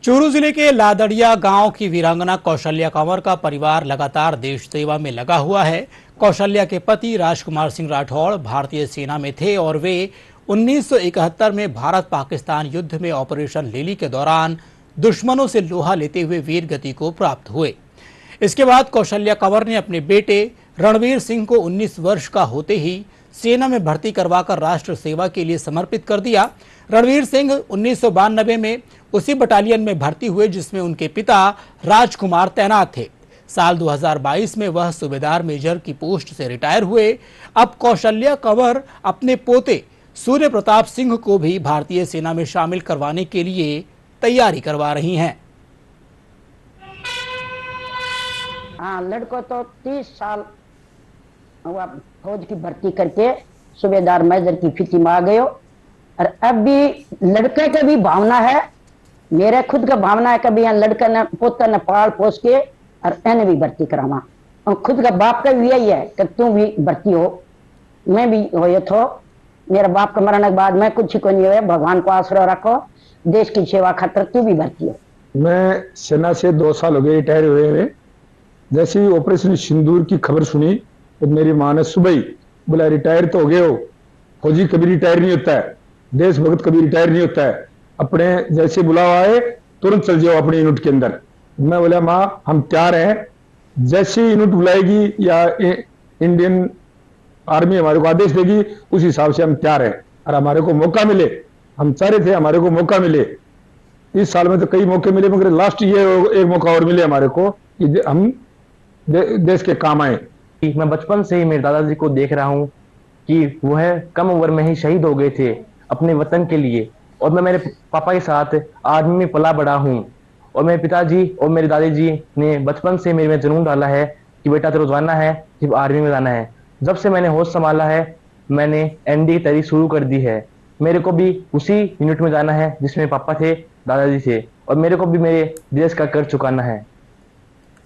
चूरू जिले के लादड़िया गांव की वीरांगना कौशल्या कंवर का परिवार लगातार देश सेवा में लगा हुआ है। कौशल्या के पति राजकुमार सिंह राठौड़ भारतीय सेना में थे और वे 1971 में भारत पाकिस्तान युद्ध में ऑपरेशन लिली के दौरान दुश्मनों से लोहा लेते हुए वीर गति को प्राप्त हुए। इसके बाद कौशल्या कंवर ने अपने बेटे रणवीर सिंह को 19 वर्ष का होते ही सेना में भर्ती करवाकर राष्ट्र सेवा के लिए समर्पित कर दिया। रणवीर सिंह 1992 में उसी बटालियन में भर्ती हुए जिसमें उनके पिता राजकुमार तैनात थे। साल 2022 में वह सूबेदार मेजर की पोस्ट से रिटायर हुए। अब कौशल्या कंवर अपने पोते सूर्य प्रताप सिंह को भी भारतीय सेना में शामिल करवाने के लिए तैयारी करवा रही हैं। हाँ, लड़को तो 30 साल हुआ फौज की भर्ती करके सूबेदार मेजर की फिती में आ गयो। और अब भी लड़के के भी भावना है, मेरे खुद का भावना है कभी यहाँ लड़का ने पोता ने पाल पोस के और एने भी भर्ती करावा। और खुद का बाप का भी यही है कि तू भी भर्ती हो। मैं भी हो तो मेरे बाप के मरने के बाद मैं कुछ को नहीं हुआ, भगवान को आश्रय रखो, देश की सेवा खातर तू भी भर्ती हो। मैं सेना से 2 साल हो गए रिटायर हुए हुए। जैसे ही ऑपरेशन सिंदूर की खबर सुनी तो मेरी माँ ने सुबह ही बोला रिटायर तो हो गए हो, फौजी कभी रिटायर नहीं होता है, देशभक्त कभी रिटायर नहीं होता है, अपने जैसे बुलावा आए तुरंत चल जाओ अपने यूनिट के अंदर। मैं बोला माँ हम तैयार हैं, जैसी यूनिट बुलाएगी या इंडियन आर्मी हमारे को आदेश देगी उस हिसाब से हम तैयार हैं। और हमारे को मौका मिले, हम चाह रहे थे हमारे को मौका मिले। इस साल में तो कई मौके मिले मगर लास्ट ये एक मौका और मिले हमारे को कि हम देश के काम आए। मैं बचपन से ही मेरे दादाजी को देख रहा हूँ कि वह कम उम्र में ही शहीद हो गए थे अपने वतन के लिए, और मैं मेरे पापा के साथ आर्मी में पला बड़ा हूँ। और मेरे पिताजी और मेरे दादाजी ने बचपन से मेरे में जुनून डाला है कि बेटा तेरे को जाना है, सिर्फ आर्मी में जाना है। जब से मैंने होश संभाला है मैंने एनडी की तैयारी शुरू कर दी है। मेरे को भी उसी यूनिट में जाना है जिसमें पापा थे, दादाजी थे, और मेरे को भी मेरे देश का कर चुकाना है।